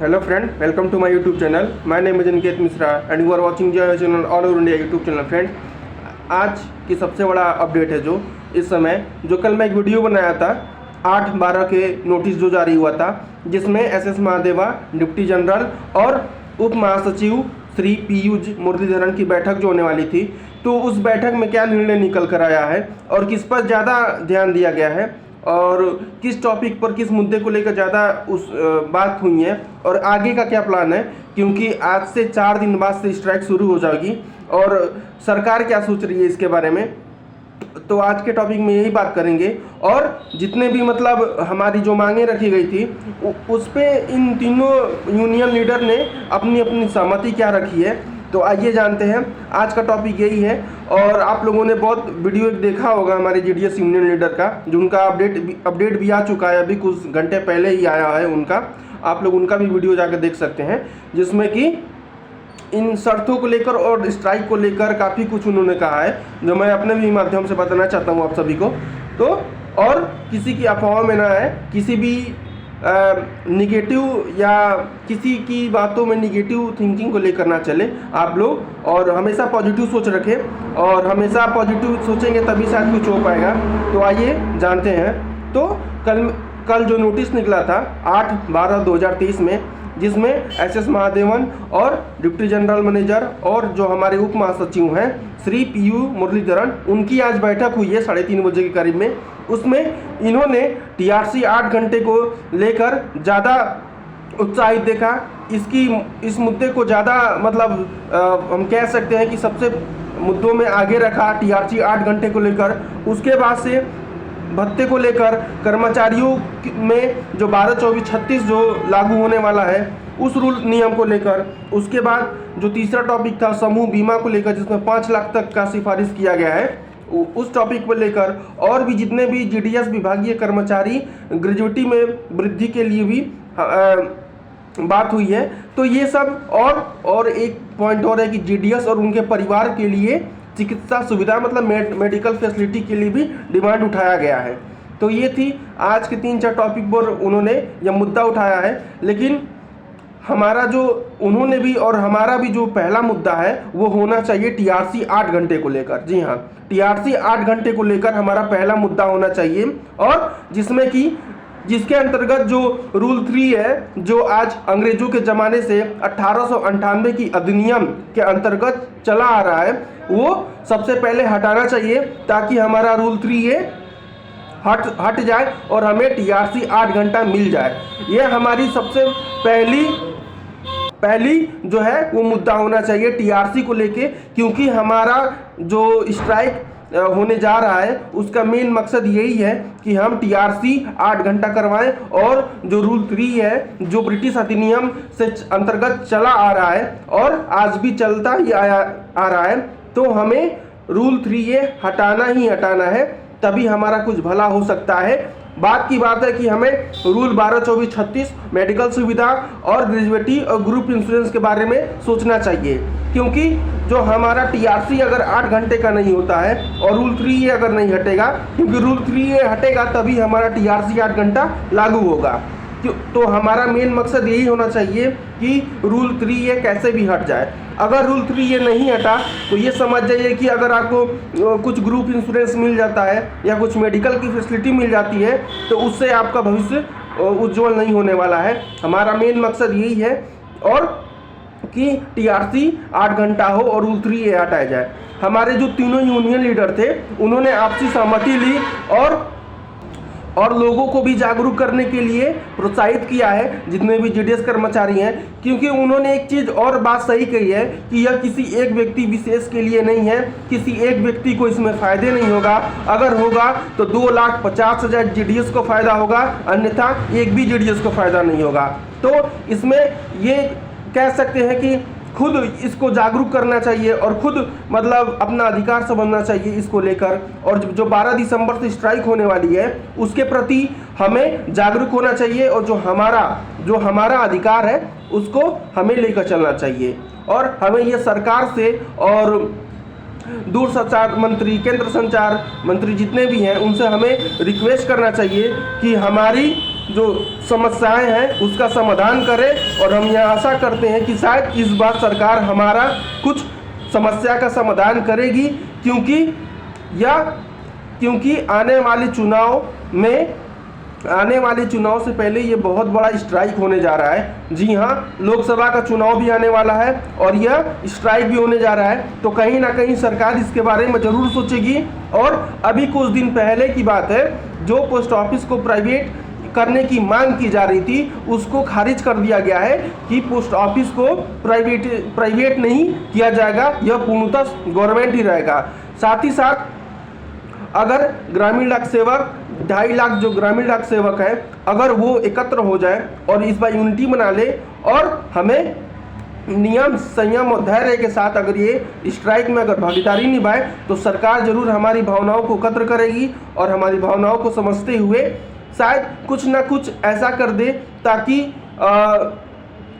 Hello friend, welcome to my YouTube channel. My name is Aniket Mishra and you are watching Jay channel All Over India YouTube channel. Friend, आज की सबसे बड़ा update है जो इस समय जो कल मैं एक वीडियो बनाया था 8/12 के नोटिस जो जारी हुआ था, जिसमें एसएस महादेवा, डिप्टी जनरल और उप महासचिव श्री पीयूष मुरलीधरन की बैठक जो होने वाली थी, तो उस बैठक में क्या निर्णय निकल कर आया है और किस पर ज़्यादा ध्यान दिया गया है और किस टॉपिक पर, किस मुद्दे को लेकर ज़्यादा उस बात हुई है और आगे का क्या प्लान है, क्योंकि आज से 4 दिन बाद से स्ट्राइक शुरू हो जाएगी और सरकार क्या सोच रही है इसके बारे में। तो आज के टॉपिक में यही बात करेंगे और जितने भी मतलब हमारी जो मांगें रखी गई थी उस पर इन तीनों यूनियन लीडर ने अपनी अपनी सहमति क्या रखी है। तो आइए जानते हैं, आज का टॉपिक यही है। और आप लोगों ने बहुत वीडियो देखा होगा हमारे जीडीएस यूनियन लीडर का, जो उनका अपडेट भी आ चुका है, अभी कुछ घंटे पहले ही आया है उनका। आप लोग उनका भी वीडियो जाकर देख सकते हैं, जिसमें कि इन शर्तों को लेकर और स्ट्राइक को लेकर काफ़ी कुछ उन्होंने कहा है, जो मैं अपने भी माध्यम से बताना चाहता हूँ आप सभी को। तो और किसी की अफवाह में ना है, किसी भी निगेटिव या किसी की बातों में निगेटिव थिंकिंग को लेकर ना चले आप लोग, और हमेशा पॉजिटिव सोच रखें और हमेशा पॉजिटिव सोचेंगे तभी शायद कुछ हो पाएगा। तो आइए जानते हैं। तो कल जो नोटिस निकला था 8/12/2023 में, जिसमें एसएस महादेवन और डिप्टी जनरल मैनेजर और जो हमारे उप महासचिव हैं श्री पीयूष मुरलीधरन, उनकी आज बैठक हुई है 3:30 बजे के करीब में। उसमें इन्होंने टीआरसी 8 घंटे को लेकर ज़्यादा उत्साहित देखा। इस मुद्दे को ज़्यादा मतलब हम कह सकते हैं कि सबसे मुद्दों में आगे रखा टीआरसी 8 घंटे को लेकर। उसके बाद से भत्ते को लेकर कर्मचारियों में जो 12-24-36 जो लागू होने वाला है उस रूल नियम को लेकर। उसके बाद जो तीसरा टॉपिक था समूह बीमा को लेकर, जिसमें 5 लाख तक का सिफारिश किया गया है, उस टॉपिक को लेकर। और भी जितने भी जीडीएस विभागीय कर्मचारी ग्रेजुएटी में वृद्धि के लिए भी बात हुई है। तो ये सब और एक पॉइंट और है कि जीडीएस और उनके परिवार के लिए चिकित्सा सुविधा मतलब मेडिकल फैसिलिटी के लिए भी डिमांड उठाया गया है। तो ये थी आज के 3-4 टॉपिक पर उन्होंने यह मुद्दा उठाया है। लेकिन हमारा जो उन्होंने भी और हमारा भी जो पहला मुद्दा है वो होना चाहिए टीआरसी 8 घंटे को लेकर। जी हाँ, टीआरसी 8 घंटे को लेकर हमारा पहला मुद्दा होना चाहिए, और जिसके अंतर्गत जो रूल 3 है, जो आज अंग्रेजों के ज़माने से 1898 की अधिनियम के अंतर्गत चला आ रहा है, वो सबसे पहले हटाना चाहिए, ताकि हमारा रूल 3 हट जाए और हमें टीआरसी 8 घंटा मिल जाए। ये हमारी सबसे पहली जो है वो मुद्दा होना चाहिए टीआरसी को लेके, क्योंकि हमारा जो स्ट्राइक होने जा रहा है उसका मेन मकसद यही है कि हम टीआरसी 8 घंटा करवाएं, और जो रूल 3 है जो ब्रिटिश अधिनियम से अंतर्गत चला आ रहा है और आज भी चलता ही आ रहा है, तो हमें रूल 3 हटाना ही हटाना है, तभी हमारा कुछ भला हो सकता है। बात की बात है कि हमें रूल 12-24-36 मेडिकल सुविधा और ग्रेजुएटी और ग्रुप इंश्योरेंस के बारे में सोचना चाहिए, क्योंकि जो हमारा टीआरसी अगर 8 घंटे का नहीं होता है और रूल 3 अगर नहीं हटेगा, क्योंकि रूल 3 हटेगा तभी हमारा टीआरसी 8 घंटा लागू होगा। तो हमारा मेन मकसद यही होना चाहिए कि रूल 3 कैसे भी हट जाए। अगर रूल 3 नहीं हटा तो ये समझ जाइए कि अगर आपको कुछ ग्रुप इंश्योरेंस मिल जाता है या कुछ मेडिकल की फैसिलिटी मिल जाती है, तो उससे आपका भविष्य उज्जवल नहीं होने वाला है। हमारा मेन मकसद यही है और कि टीआरसी 8 घंटा हो और रूल 3 हटाया जाए। हमारे जो तीनों यूनियन लीडर थे उन्होंने आपसी सहमति ली और लोगों को भी जागरूक करने के लिए प्रोत्साहित किया है, जितने भी जीडीएस कर्मचारी हैं, क्योंकि उन्होंने एक चीज़ और बात सही कही है कि यह किसी एक व्यक्ति विशेष के लिए नहीं है, किसी एक व्यक्ति को इसमें फ़ायदे नहीं होगा। अगर होगा तो 2,50,000 जीडीएस को फ़ायदा होगा, अन्यथा एक भी जीडीएस को फ़ायदा नहीं होगा। तो इसमें ये कह सकते हैं कि खुद इसको जागरूक करना चाहिए और खुद मतलब अपना अधिकार समझना चाहिए इसको लेकर। और जो 12 दिसंबर से स्ट्राइक होने वाली है उसके प्रति हमें जागरूक होना चाहिए, और जो हमारा अधिकार है उसको हमें लेकर चलना चाहिए। और हमें ये सरकार से और दूरसंचार मंत्री, केंद्र संचार मंत्री जितने भी हैं, उनसे हमें रिक्वेस्ट करना चाहिए कि हमारी जो समस्याएं हैं उसका समाधान करें। और हम यह आशा करते हैं कि शायद इस बार सरकार हमारा कुछ समस्या का समाधान करेगी, क्योंकि आने वाले चुनाव से पहले ये बहुत बड़ा स्ट्राइक होने जा रहा है। जी हाँ, लोकसभा का चुनाव भी आने वाला है और यह स्ट्राइक भी होने जा रहा है, तो कहीं ना कहीं सरकार इसके बारे में ज़रूर सोचेगी। और अभी कुछ दिन पहले की बात है, जो पोस्ट ऑफिस को प्राइवेट करने की मांग की जा रही थी उसको खारिज कर दिया गया है कि पोस्ट ऑफिस को प्राइवेट नहीं किया जाएगा, यह पूर्णतः गवर्नमेंट ही रहेगा। साथ ही साथ अगर ग्रामीण डाक सेवक 2.5 लाख जो ग्रामीण डाक सेवक हैं, अगर वो एकत्र हो जाए और इस बार यूनिटी बना ले और हमें नियम संयम और धैर्य के साथ अगर ये स्ट्राइक में अगर भागीदारी निभाए, तो सरकार जरूर हमारी भावनाओं को एकत्र करेगी और हमारी भावनाओं को समझते हुए शायद कुछ ना कुछ ऐसा कर दे ताकि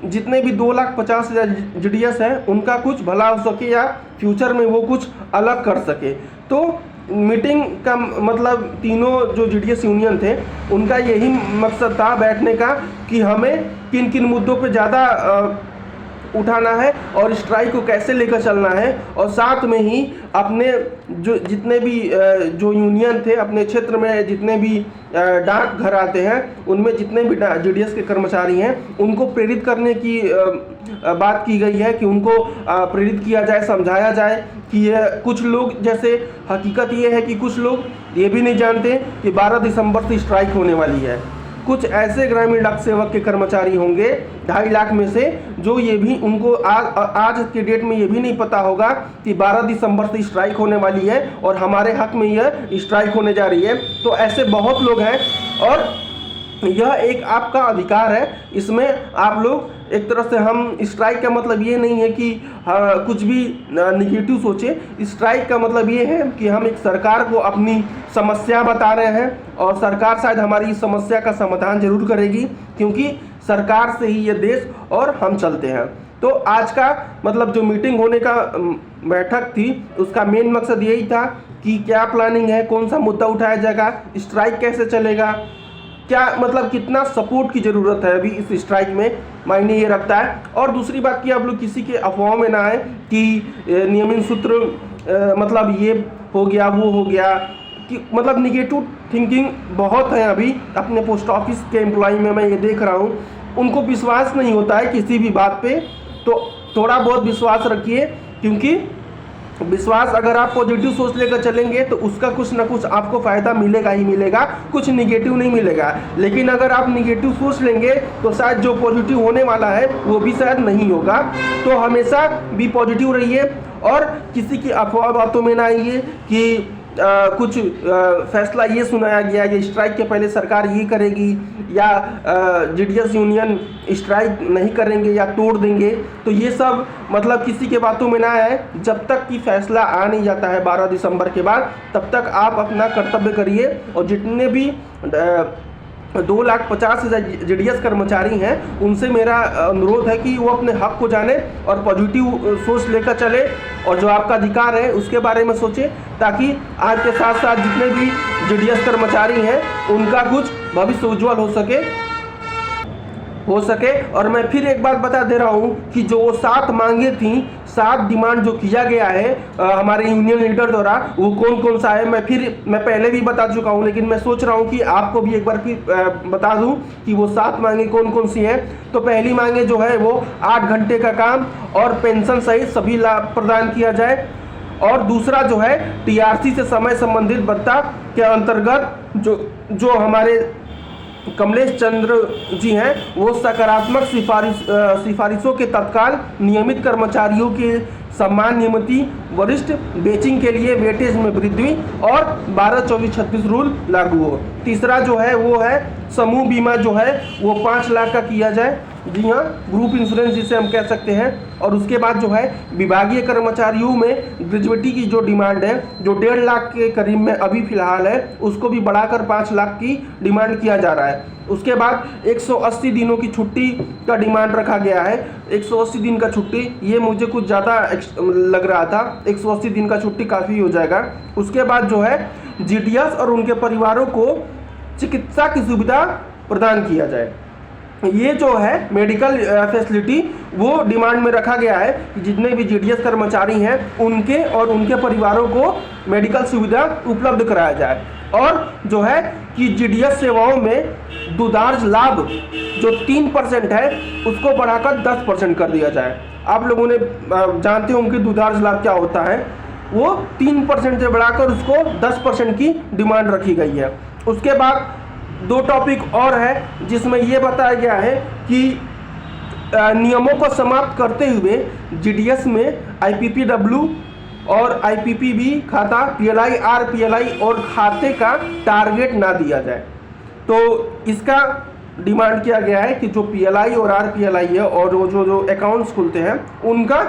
जितने भी 2,50,000 GDS हैं उनका कुछ भला हो सके या फ्यूचर में वो कुछ अलग कर सके। तो मीटिंग का मतलब तीनों जो GDS यूनियन थे उनका यही मकसद था बैठने का कि हमें किन किन मुद्दों पे ज़्यादा उठाना है और स्ट्राइक को कैसे लेकर चलना है। और साथ में ही अपने जो जितने भी जो यूनियन थे अपने क्षेत्र में जितने भी डाक घर आते हैं उनमें जितने भी GDS के कर्मचारी हैं उनको प्रेरित करने की बात की गई है कि उनको प्रेरित किया जाए, समझाया जाए कि ये कुछ लोग, जैसे हकीकत ये है कि कुछ लोग ये भी नहीं जानते कि 12 दिसंबर से स्ट्राइक होने वाली है। कुछ ऐसे ग्रामीण डाक सेवक के कर्मचारी होंगे 2.5 लाख में से जो ये भी उनको आज के डेट में ये भी नहीं पता होगा कि 12 दिसंबर से स्ट्राइक होने वाली है और हमारे हक में यह स्ट्राइक होने जा रही है। तो ऐसे बहुत लोग हैं और यह एक आपका अधिकार है। इसमें आप लोग एक तरह से, हम स्ट्राइक का मतलब ये नहीं है कि कुछ भी निगेटिव सोचे। स्ट्राइक का मतलब ये है कि हम एक सरकार को अपनी समस्या बता रहे हैं और सरकार शायद हमारी इस समस्या का समाधान जरूर करेगी, क्योंकि सरकार से ही ये देश और हम चलते हैं। तो आज का मतलब जो मीटिंग होने का बैठक थी उसका मेन मकसद यही था कि क्या प्लानिंग है, कौन सा मुद्दा उठाया जाएगा, स्ट्राइक कैसे चलेगा, क्या मतलब कितना सपोर्ट की ज़रूरत है अभी इस स्ट्राइक में, मायने ये रखता है। और दूसरी बात कि आप लोग किसी के अफवाह में ना आए कि नियमन सूत्र मतलब ये हो गया वो हो गया, कि मतलब निगेटिव थिंकिंग बहुत है अभी अपने पोस्ट ऑफिस के एम्प्लॉय में। मैं ये देख रहा हूँ उनको विश्वास नहीं होता है किसी भी बात पे। तो थोड़ा बहुत विश्वास रखिए, क्योंकि विश्वास अगर आप पॉजिटिव सोच लेकर चलेंगे तो उसका कुछ ना कुछ आपको फ़ायदा मिलेगा ही मिलेगा, कुछ निगेटिव नहीं मिलेगा। लेकिन अगर आप निगेटिव सोच लेंगे तो शायद जो पॉजिटिव होने वाला है वो भी शायद नहीं होगा। तो हमेशा भी पॉजिटिव रहिए और किसी की अफवाह बातों में ना आइए कि कुछ फैसला ये सुनाया गया कि स्ट्राइक के पहले सरकार ये करेगी या GDS यूनियन स्ट्राइक नहीं करेंगे या तोड़ देंगे। तो ये सब मतलब किसी के बातों में ना आए। जब तक कि फैसला आ नहीं जाता है 12 दिसंबर के बाद, तब तक आप अपना कर्तव्य करिए। और जितने भी 2,50,000 GDS कर्मचारी हैं उनसे मेरा अनुरोध है कि वो अपने हक को जाने और पॉजिटिव सोच लेकर चले और जो आपका अधिकार है उसके बारे में सोचें, ताकि आज के साथ साथ जितने भी GDS कर्मचारी हैं उनका कुछ भविष्य उज्ज्वल हो सके। और मैं फिर एक बात बता दे रहा हूँ कि जो 7 मांगे थी, 7 डिमांड जो किया गया है हमारे यूनियन लीडर द्वारा, वो कौन कौन सा है मैं पहले भी बता चुका हूँ, लेकिन मैं सोच रहा हूँ कि आपको भी एक बार फिर बता दूँ कि वो 7 मांगे कौन कौन सी हैं। तो पहली मांगे जो है वो 8 घंटे का काम और पेंशन सहित सभी लाभ प्रदान किया जाए। और दूसरा जो है TRC से समय संबंधित भत्ता के अंतर्गत जो हमारे कमलेश चंद्र जी हैं वो सकारात्मक सिफारिशों के तत्काल नियमित कर्मचारियों के सम्मान नियमित वरिष्ठ बेचिंग के लिए वेटेज में वृद्धि और 12-24-36 रूल लागू हो। तीसरा जो है वो है समूह बीमा जो है वो 5 लाख का किया जाए, जी हाँ, ग्रुप इंश्योरेंस जिसे हम कह सकते हैं। और उसके बाद जो है विभागीय कर्मचारियों में ग्रेजुएटी की जो डिमांड है जो 1.5 लाख के करीब में अभी फिलहाल है, उसको भी बढ़ाकर 5 लाख की डिमांड किया जा रहा है। उसके बाद 180 दिनों की छुट्टी का डिमांड रखा गया है। 180 दिन का छुट्टी ये मुझे कुछ ज़्यादा लग रहा था, 180 दिन का छुट्टी काफ़ी हो जाएगा। उसके बाद जो है GDS और उनके परिवारों को चिकित्सा की सुविधा प्रदान किया जाए। ये जो है मेडिकल फैसिलिटी वो डिमांड में रखा गया है कि जितने भी जीडीएस कर्मचारी हैं उनके और उनके परिवारों को मेडिकल सुविधा उपलब्ध कराया जाए। और जो है कि जीडीएस सेवाओं में दूधार्ज लाभ जो 3% है उसको बढ़ाकर 10% कर दिया जाए। आप लोगों ने जानते होंगे दूधार्ज लाभ क्या होता है, वो 3% से बढ़ाकर उसको 10% की डिमांड रखी गई है। उसके बाद 2 टॉपिक और है जिसमें यह बताया गया है कि नियमों को समाप्त करते हुए जीडीएस में आईपीपीडब्ल्यू और आईपीपीबी खाता, पीएलआई, आरपीएलआई और खाते का टारगेट ना दिया जाए। तो इसका डिमांड किया गया है कि जो पीएलआई और आरपीएलआई है और वो जो अकाउंट्स खुलते हैं उनका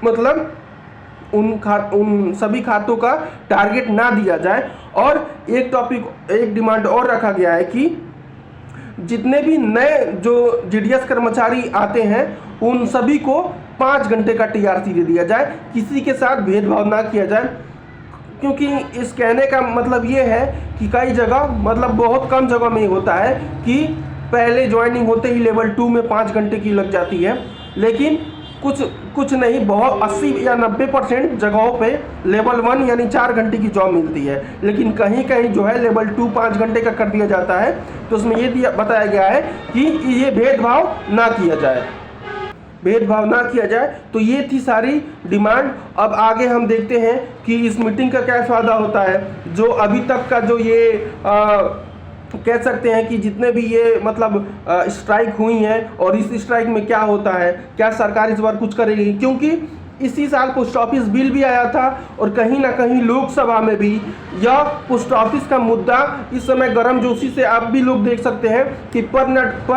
मतलब उन सभी खातों का टारगेट ना दिया जाए। और एक डिमांड और रखा गया है कि जितने भी नए जो जीडीएस कर्मचारी आते हैं उन सभी को 5 घंटे का टीआरसी दे दिया जाए, किसी के साथ भेदभाव ना किया जाए। क्योंकि इस कहने का मतलब ये है कि कई जगह मतलब बहुत कम जगह में होता है कि पहले ज्वाइनिंग होते ही लेवल 2 में 5 घंटे की लग जाती है, लेकिन कुछ नहीं, बहुत 80 या 90% जगहों पे लेवल 1 यानी 4 घंटे की जॉब मिलती है। लेकिन कहीं कहीं जो है लेवल 2 5 घंटे का कर दिया जाता है। तो उसमें ये बताया गया है कि ये भेदभाव ना किया जाए। तो ये थी सारी डिमांड। अब आगे हम देखते हैं कि इस मीटिंग का क्या फायदा होता है। जो अभी तक का जो ये कह सकते हैं कि जितने भी ये मतलब स्ट्राइक हुई हैं और इस स्ट्राइक में क्या होता है, क्या सरकार इस बार कुछ करेगी, क्योंकि इसी साल पोस्ट ऑफिस बिल भी आया था और कहीं ना कहीं लोकसभा में भी यह पोस्ट ऑफिस का मुद्दा इस समय गर्मजोशी से आप भी लोग देख सकते हैं कि पर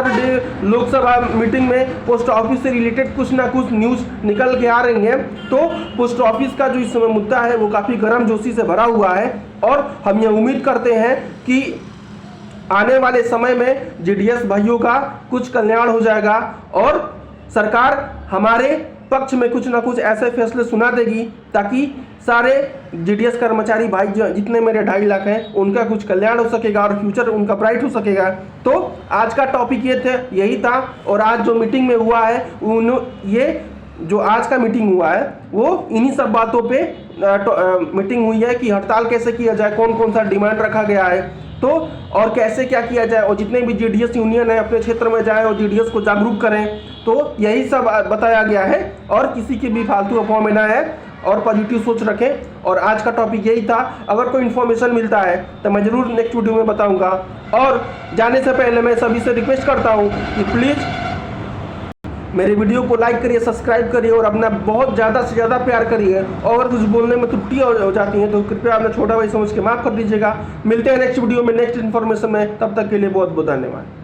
डे लोकसभा मीटिंग में पोस्ट ऑफिस से रिलेटेड कुछ ना कुछ न्यूज़ निकल के आ रही हैं। तो पोस्ट ऑफिस का जो इस समय मुद्दा है वो काफ़ी गर्मजोशी से भरा हुआ है और हम ये उम्मीद करते हैं कि आने वाले समय में जीडीएस भाइयों का कुछ कल्याण हो जाएगा और सरकार हमारे पक्ष में कुछ ना कुछ ऐसे फैसले सुना देगी ताकि सारे जीडीएस कर्मचारी भाई जितने मेरे 2.5 लाख हैं उनका कुछ कल्याण हो सकेगा और फ्यूचर उनका ब्राइट हो सकेगा। तो आज का टॉपिक यही था और आज जो मीटिंग में हुआ है ये जो आज का मीटिंग हुआ है वो इन्हीं सब बातों पे मीटिंग हुई है कि हड़ताल कैसे किया जाए, कौन कौन सा डिमांड रखा गया है तो और कैसे क्या किया जाए और जितने भी जीडीएस यूनियन है अपने क्षेत्र में जाएं और जीडीएस को जागरूक करें। तो यही सब बताया गया है और किसी की भी फालतू अफवाह में ना है और पॉजिटिव सोच रखें। और आज का टॉपिक यही था। अगर कोई इन्फॉर्मेशन मिलता है तो मैं ज़रूर नेक्स्ट वीडियो में बताऊंगा। और जाने से पहले मैं सभी से रिक्वेस्ट करता हूं कि प्लीज़ मेरे वीडियो को लाइक करिए, सब्सक्राइब करिए और अपना बहुत ज़्यादा से ज़्यादा प्यार करिए। और अगर कुछ बोलने में त्रुटि हो जाती है तो कृपया अपना छोटा भाई समझ के माफ़ कर दीजिएगा। मिलते हैं नेक्स्ट वीडियो में नेक्स्ट इन्फॉर्मेशन में, तब तक के लिए बहुत बहुत धन्यवाद।